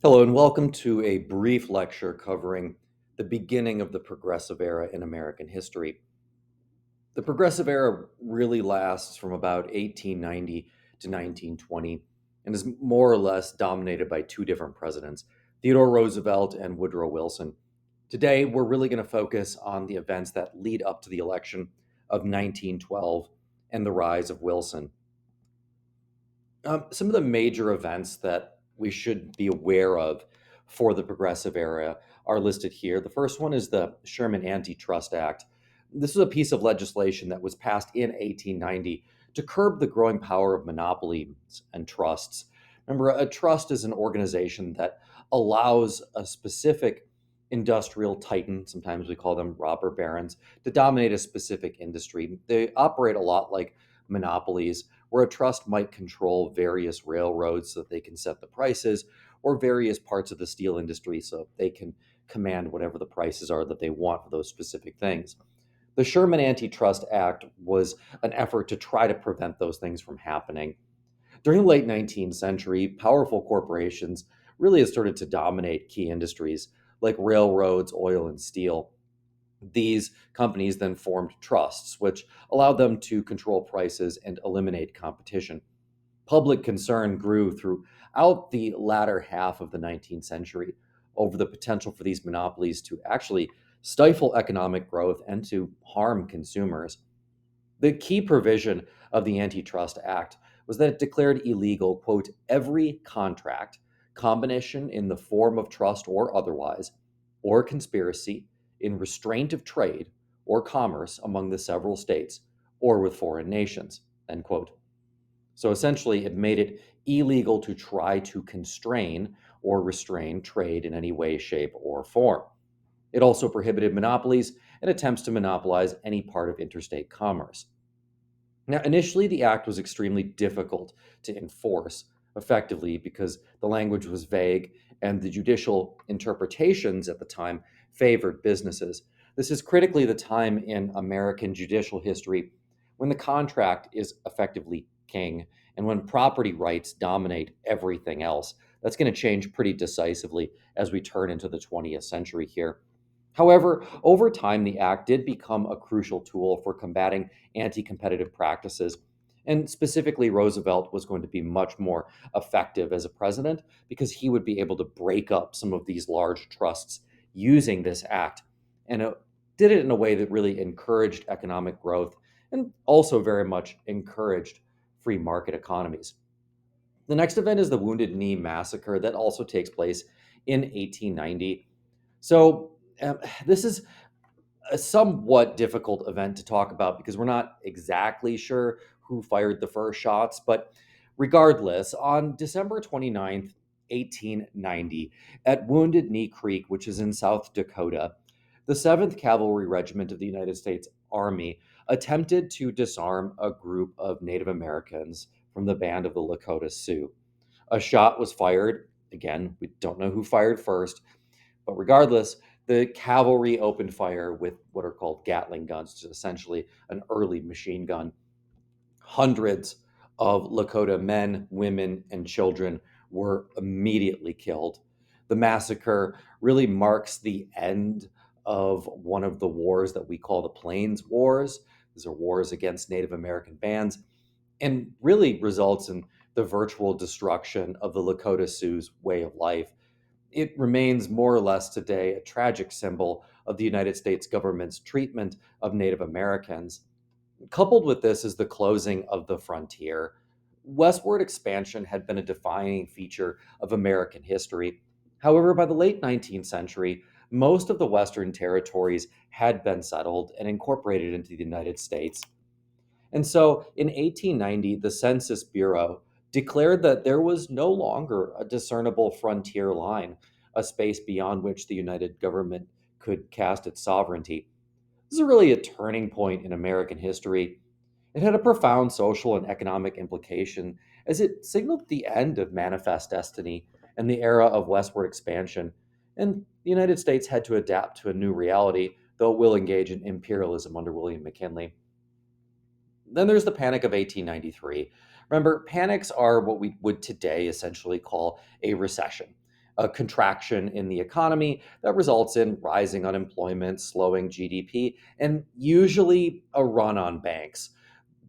Hello, and welcome to a brief lecture covering the beginning of the Progressive Era in American history. The Progressive Era really lasts from about 1890 to 1920 and is more or less dominated by two different presidents, Theodore Roosevelt and Woodrow Wilson. Today, we're really going to focus on the events that lead up to the election of 1912 and the rise of Wilson. Some of the major events that we should be aware of for the Progressive Era are listed here. The first one is the Sherman Antitrust Act. This is a piece of legislation that was passed in 1890 to curb the growing power of monopolies and trusts. Remember, a trust is an organization that allows a specific industrial titan, sometimes we call them robber barons, to dominate a specific industry. They operate a lot like monopolies where a trust might control various railroads so that they can set the prices, or various parts of the steel industry so they can command whatever the prices are that they want for those specific things. The Sherman Antitrust Act was an effort to try to prevent those things from happening. During the late 19th century, powerful corporations really had started to dominate key industries like railroads, oil, and steel. These companies then formed trusts, which allowed them to control prices and eliminate competition. Public concern grew throughout the latter half of the 19th century over the potential for these monopolies to actually stifle economic growth and to harm consumers. The key provision of the Antitrust Act was that it declared illegal, quote, every contract, combination in the form of trust or otherwise, or conspiracy in restraint of trade or commerce among the several states or with foreign nations, end quote. So essentially, it made it illegal to try to constrain or restrain trade in any way, shape, or form. It also prohibited monopolies and attempts to monopolize any part of interstate commerce. Now, initially, the act was extremely difficult to enforce effectively because the language was vague and the judicial interpretations at the time favored businesses. This is critically the time in American judicial history when the contract is effectively king and when property rights dominate everything else. That's going to change pretty decisively as we turn into the 20th century here. However, over time, the act did become a crucial tool for combating anti competitive practices. And specifically, Roosevelt was going to be much more effective as a president because he would be able to break up some of these large trusts using this act. And it did it in a way that really encouraged economic growth and also very much encouraged free market economies. The next event is the Wounded Knee Massacre that also takes place in 1890. So, this is a somewhat difficult event to talk about because we're not exactly sure who fired the first shots. But regardless, on December 29th, 1890, at Wounded Knee Creek, which is in South Dakota, the 7th Cavalry Regiment of the United States Army attempted to disarm a group of Native Americans from the band of the Lakota Sioux. A shot was fired. Again, we don't know who fired first, but regardless, the cavalry opened fire with what are called Gatling guns, which is essentially an early machine gun. Hundreds of Lakota men, women, and children were immediately killed. The massacre really marks the end of one of the wars that we call the Plains Wars. These are wars against Native American bands and really results in the virtual destruction of the Lakota Sioux way of life. It remains more or less today a tragic symbol of the United States government's treatment of Native Americans. Coupled with this is the closing of the frontier. Westward expansion had been a defining feature of American history. However, by the late 19th century, most of the Western territories had been settled and incorporated into the United States. And so in 1890, the Census Bureau declared that there was no longer a discernible frontier line, a space beyond which the United Government could cast its sovereignty. This is really a turning point in American history. It had a profound social and economic implication as it signaled the end of manifest destiny and the era of westward expansion. And the United States had to adapt to a new reality, though it will engage in imperialism under William McKinley. Then there's the Panic of 1893. Remember, panics are what we would today essentially call a recession. a contraction in the economy that results in rising unemployment, slowing GDP, and usually a run on banks.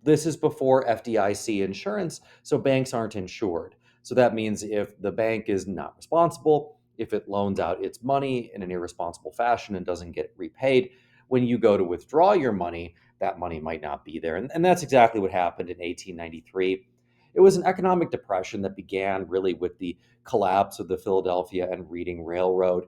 This is before FDIC insurance, so banks aren't insured. So that means if the bank is not responsible, if it loans out its money in an irresponsible fashion and doesn't get repaid, when you go to withdraw your money, that money might not be there. And that's exactly what happened in 1893. It was an economic depression that began really with the collapse of the Philadelphia and Reading Railroad.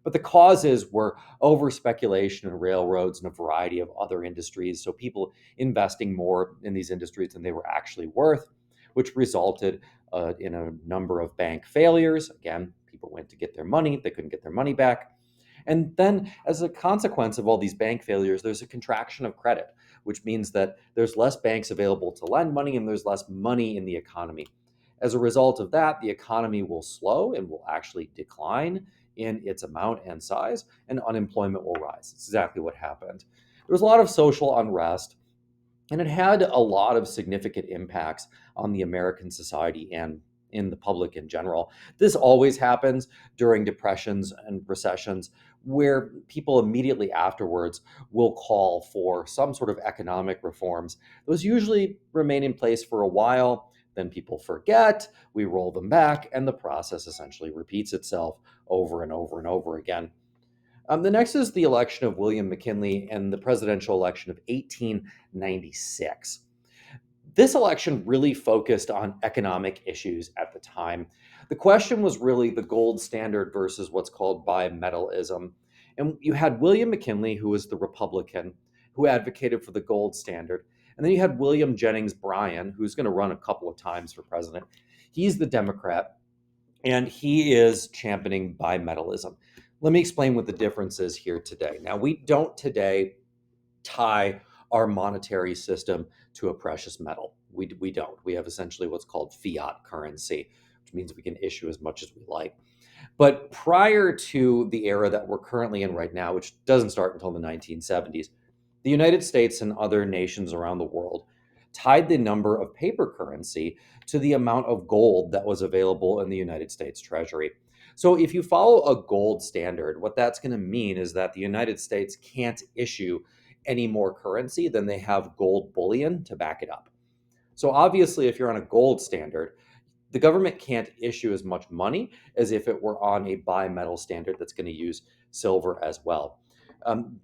But the causes were over speculation in railroads and a variety of other industries. So people investing more in these industries than they were actually worth, which resulted in a number of bank failures. Again, people went to get their money, they couldn't get their money back. And then, as a consequence of all these bank failures, there's a contraction of credit, which means that there's less banks available to lend money and there's less money in the economy. As a result of that, the economy will slow and will actually decline in its amount and size, and unemployment will rise. It's exactly what happened. There was a lot of social unrest, and it had a lot of significant impacts on the American society and in the public in general. This always happens during depressions and recessions, where people immediately afterwards will call for some sort of economic reforms. Those usually remain in place for a while, then people forget, we roll them back, and the process essentially repeats itself over and over and over again. The next is the election of William McKinley and the presidential election of 1896. This election really focused on economic issues at the time. The question was really the gold standard versus what's called bimetallism. And you had William McKinley, who was the Republican, who advocated for the gold standard. And then you had William Jennings Bryan, who's going to run a couple of times for president. He's the Democrat, and he is championing bimetallism. Let me explain what the difference is here today. Now, we don't today tie our monetary system to a precious metal. We don't. We have essentially what's called fiat currency, which means we can issue as much as we like. But prior to the era that we're currently in right now, which doesn't start until the 1970s, the United States and other nations around the world tied the number of paper currency to the amount of gold that was available in the United States Treasury. So if you follow a gold standard, what that's going to mean is that the United States can't issue any more currency than they have gold bullion to back it up. So obviously, if you're on a gold standard, the government can't issue as much money as if it were on a bimetal standard that's going to use silver as well.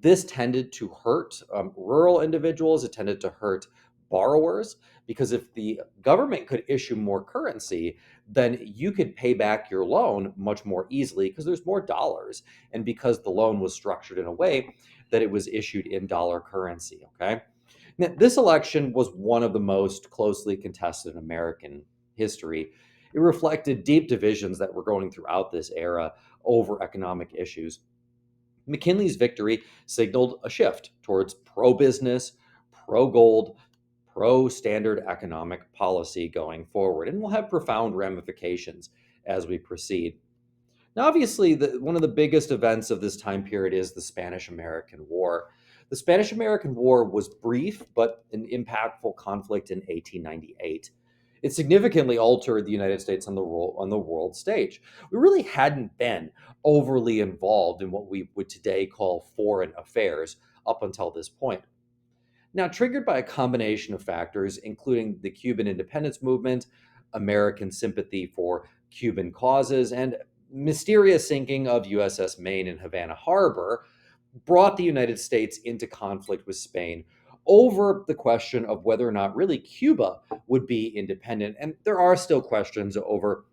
This tended to hurt rural individuals. It tended to hurt borrowers because if the government could issue more currency, then you could pay back your loan much more easily because there's more dollars and because the loan was structured in a way that it was issued in dollar currency. Okay. Now, this election was one of the most closely contested in American history. It reflected deep divisions that were going throughout this era over economic issues. McKinley's victory signaled a shift towards pro business, pro gold, pro standard economic policy going forward, and will have profound ramifications as we proceed. Now, obviously, one of the biggest events of this time period is the Spanish American War. The Spanish American War was brief but an impactful conflict in 1898. It significantly altered the United States on the world stage. We really hadn't been overly involved in what we would today call foreign affairs up until this point. Now, triggered by a combination of factors, including the Cuban independence movement, American sympathy for Cuban causes, and mysterious sinking of USS Maine in Havana Harbor, brought the United States into conflict with Spain over the question of whether or not really Cuba would be independent. And there are still questions over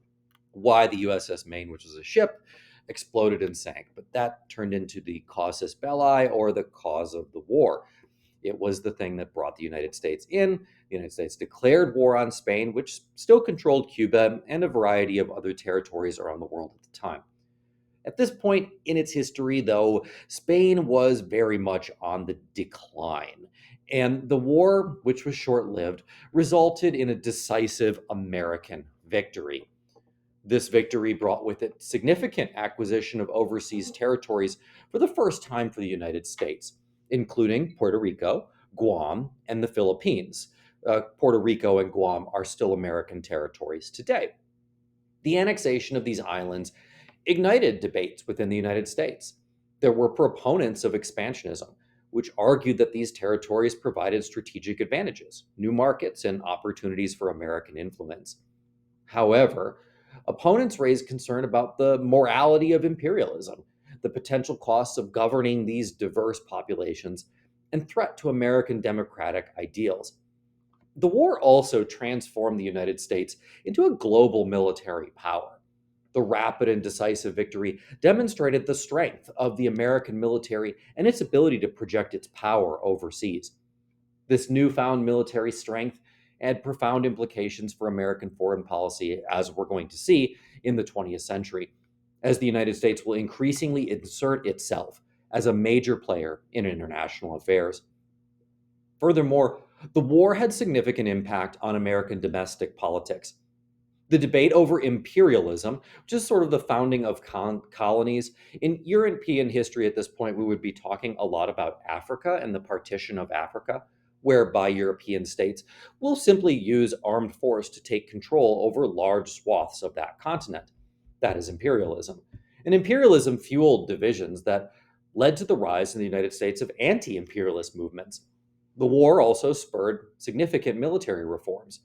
why the USS Maine, which was a ship, exploded and sank. But that turned into the casus belli, or the cause of the war. It was the thing that brought the United States in. The United States declared war on Spain, which still controlled Cuba and a variety of other territories around the world at the time. At this point in its history, though, Spain was very much on the decline. And the war, which was short lived, resulted in a decisive American victory. This victory brought with it significant acquisition of overseas territories for the first time for the United States, including Puerto Rico, Guam, and the Philippines. Puerto Rico and Guam are still American territories today. The annexation of these islands ignited debates within the United States. There were proponents of expansionism, which argued that these territories provided strategic advantages, new markets, and opportunities for American influence. However, opponents raised concern about the morality of imperialism, the potential costs of governing these diverse populations, and threat to American democratic ideals. The war also transformed the United States into a global military power. The rapid and decisive victory demonstrated the strength of the American military and its ability to project its power overseas. This newfound military strength had profound implications for American foreign policy, as we're going to see in the 20th century, as the United States will increasingly insert itself as a major player in international affairs. Furthermore, the war had significant impact on American domestic politics. The debate over imperialism, which is sort of the founding of colonies. In European history at this point, we would be talking a lot about Africa and the partition of Africa, whereby European states will simply use armed force to take control over large swaths of that continent. That is imperialism. And imperialism fueled divisions that led to the rise in the United States of anti imperialist movements. The war also spurred significant military reforms,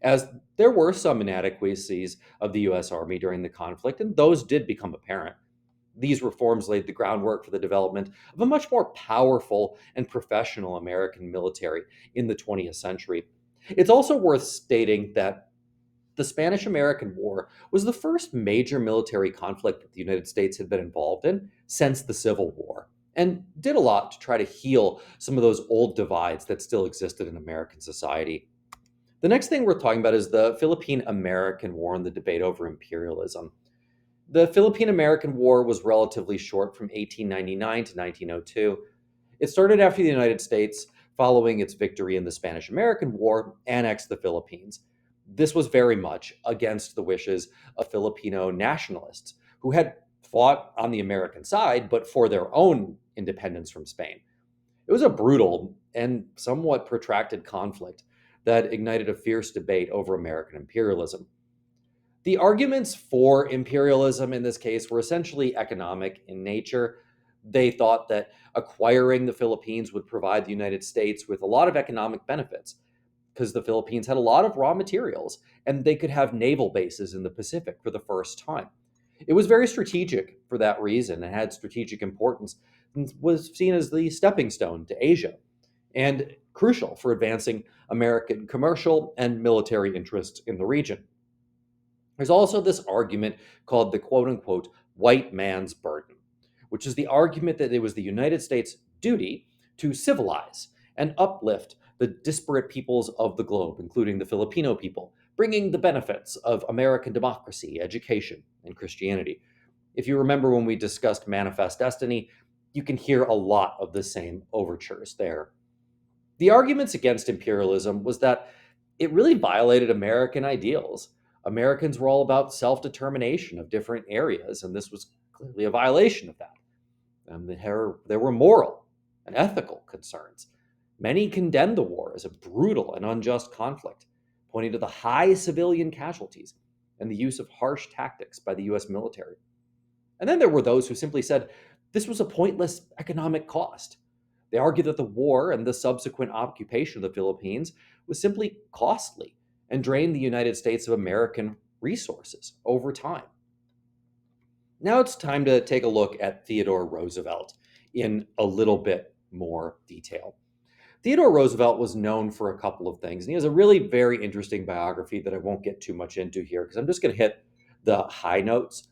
as there were some inadequacies of the US Army during the conflict, and those did become apparent. These reforms laid the groundwork for the development of a much more powerful and professional American military in the 20th century. It's also worth stating that the Spanish American War was the first major military conflict that the United States had been involved in since the Civil War, and did a lot to try to heal some of those old divides that still existed in American society. The next thing we're talking about is the Philippine American War and the debate over imperialism. The Philippine American War was relatively short, from 1899 to 1902. It started after the United States, following its victory in the Spanish American War, annexed the Philippines. This was very much against the wishes of Filipino nationalists who had fought on the American side, but for their own independence from Spain. It was a brutal and somewhat protracted conflict that ignited a fierce debate over American imperialism. The arguments for imperialism in this case were essentially economic in nature. They thought that acquiring the Philippines would provide the United States with a lot of economic benefits, because the Philippines had a lot of raw materials and they could have naval bases in the Pacific for the first time. It was very strategic for that reason and had strategic importance, and was seen as the stepping stone to Asia, and crucial for advancing American commercial and military interests in the region. There's also this argument called the quote unquote white man's burden, which is the argument that it was the United States' duty to civilize and uplift the disparate peoples of the globe, including the Filipino people, bringing the benefits of American democracy, education, and Christianity. If you remember when we discussed Manifest Destiny, you can hear a lot of the same overtures there. The arguments against imperialism was that it really violated American ideals. Americans were all about self determination of different areas, and this was clearly a violation of that. There were moral and ethical concerns. Many condemned the war as a brutal and unjust conflict, pointing to the high civilian casualties and the use of harsh tactics by the US military. And then there were those who simply said this was a pointless economic cost. They argued that the war and the subsequent occupation of the Philippines was simply costly and drained the United States of American resources over time. Now it's time to take a look at Theodore Roosevelt in a little bit more detail. Theodore Roosevelt was known for a couple of things, and he has a really very interesting biography that I won't get too much into here because I'm just going to hit the high notes.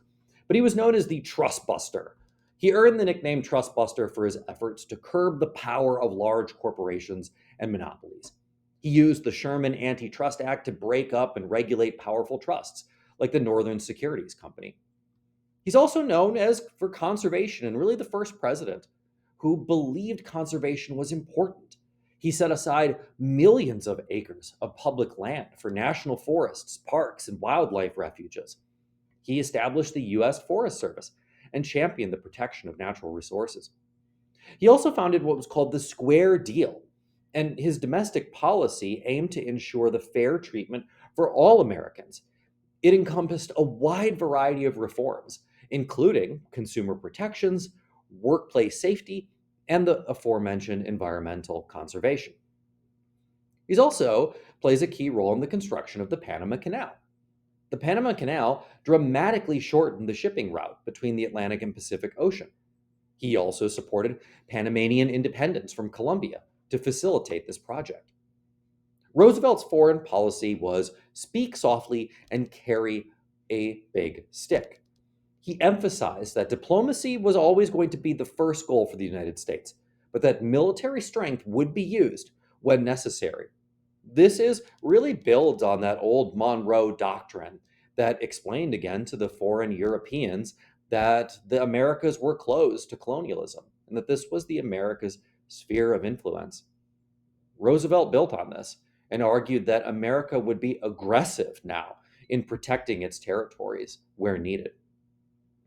But he was known as the Trust Buster. He earned the nickname Trust Buster for his efforts to curb the power of large corporations and monopolies. He used the Sherman Antitrust Act to break up and regulate powerful trusts, like the Northern Securities Company. He's also known as for conservation, and really the first president who believed conservation was important. He set aside millions of acres of public land for national forests, parks, and wildlife refuges. He established the U.S. Forest Service and championed the protection of natural resources. He also founded what was called the Square Deal, and his domestic policy aimed to ensure the fair treatment for all Americans. It encompassed a wide variety of reforms, including consumer protections, workplace safety, and the aforementioned environmental conservation. He also plays a key role in the construction of the Panama Canal. The Panama Canal dramatically shortened the shipping route between the Atlantic and Pacific Ocean. He also supported Panamanian independence from Colombia to facilitate this project. Roosevelt's foreign policy was speak softly and carry a big stick. He emphasized that diplomacy was always going to be the first goal for the United States, but that military strength would be used when necessary. This is really builds on that old Monroe Doctrine that explained again to the foreign Europeans that the Americas were closed to colonialism and that this was the Americas' sphere of influence. Roosevelt built on this and argued that America would be aggressive now in protecting its territories where needed.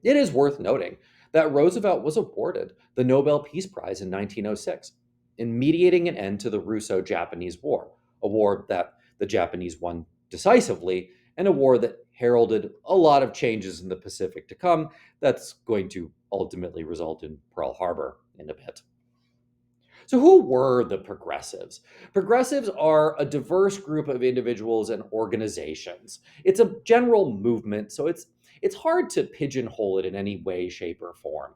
It is worth noting that Roosevelt was awarded the Nobel Peace Prize in 1906 in mediating an end to the Russo Japanese War, a war that the Japanese won decisively, and a war that heralded a lot of changes in the Pacific to come that's going to ultimately result in Pearl Harbor in a bit. So, who were the progressives? Progressives are a diverse group of individuals and organizations. It's a general movement, so it's hard to pigeonhole it in any way, shape, or form.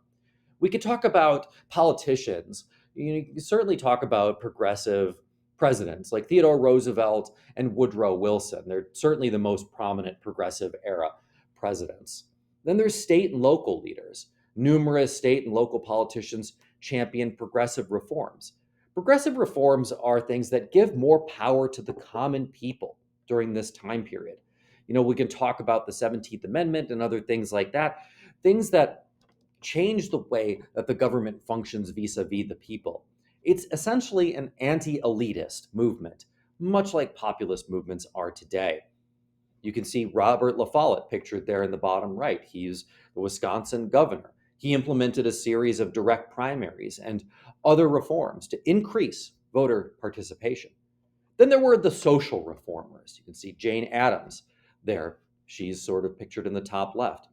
We could talk about politicians. You can certainly talk about progressive presidents like Theodore Roosevelt and Woodrow Wilson. They're certainly the most prominent progressive era presidents. Then there's state and local leaders. Numerous state and local politicians champion progressive reforms. Progressive reforms are things that give more power to the common people during this time period. We can talk about the 17th Amendment and other things like that, things that change the way that the government functions vis-a-vis the people. It's essentially an anti-elitist movement, much like populist movements are today. You can see Robert La Follette pictured there in the bottom right. He's the Wisconsin governor. He implemented a series of direct primaries and other reforms to increase voter participation. Then there were the social reformers. You can see Jane Addams there. She's sort of pictured in the top left.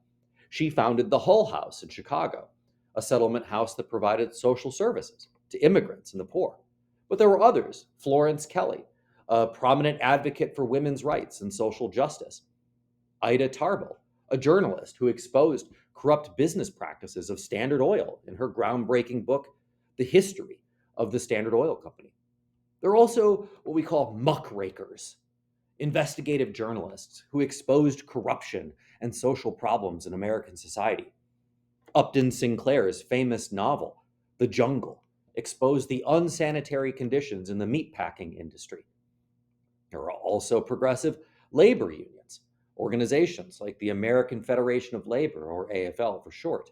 She founded the Hull House in Chicago, a settlement house that provided social services to immigrants and the poor. But there were others. Florence Kelley, a prominent advocate for women's rights and social justice. Ida Tarbell, a journalist who exposed corrupt business practices of Standard Oil in her groundbreaking book, The History of the Standard Oil Company. There are also what we call muckrakers, investigative journalists who exposed corruption and social problems in American society. Upton Sinclair's famous novel, The Jungle, exposed the unsanitary conditions in the meatpacking industry. There are also progressive labor unions, organizations like the American Federation of Labor, or AFL for short.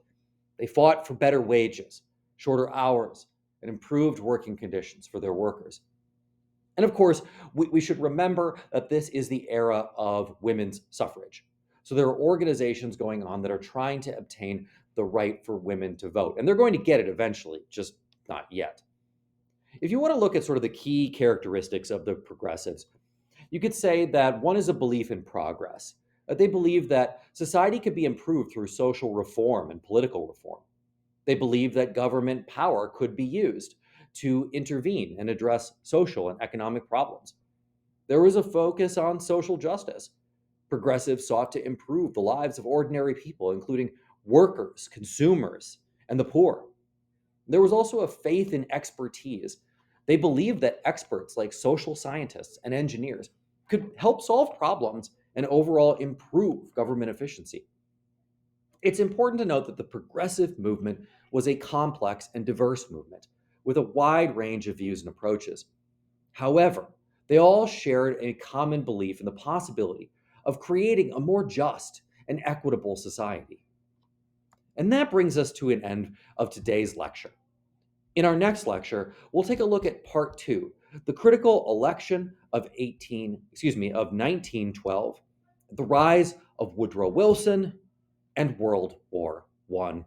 They fought for better wages, shorter hours, and improved working conditions for their workers. And of course, we should remember that this is the era of women's suffrage. So there are organizations going on that are trying to obtain the right for women to vote. And they're going to get it eventually, just not yet. If you want to look at sort of the key characteristics of the progressives, you could say that one is a belief in progress. That they believe that society could be improved through social reform and political reform. They believe that government power could be used to intervene and address social and economic problems. There was a focus on social justice. Progressives sought to improve the lives of ordinary people, including workers, consumers, and the poor. There was also a faith in expertise. They believed that experts like social scientists and engineers could help solve problems and overall improve government efficiency. It's important to note that the progressive movement was a complex and diverse movement with a wide range of views and approaches. However, they all shared a common belief in the possibility of creating a more just and equitable society. And that brings us to an end of today's lecture. In our next lecture, we'll take a look at part 2, the critical election of 1912, the rise of Woodrow Wilson, and World War I.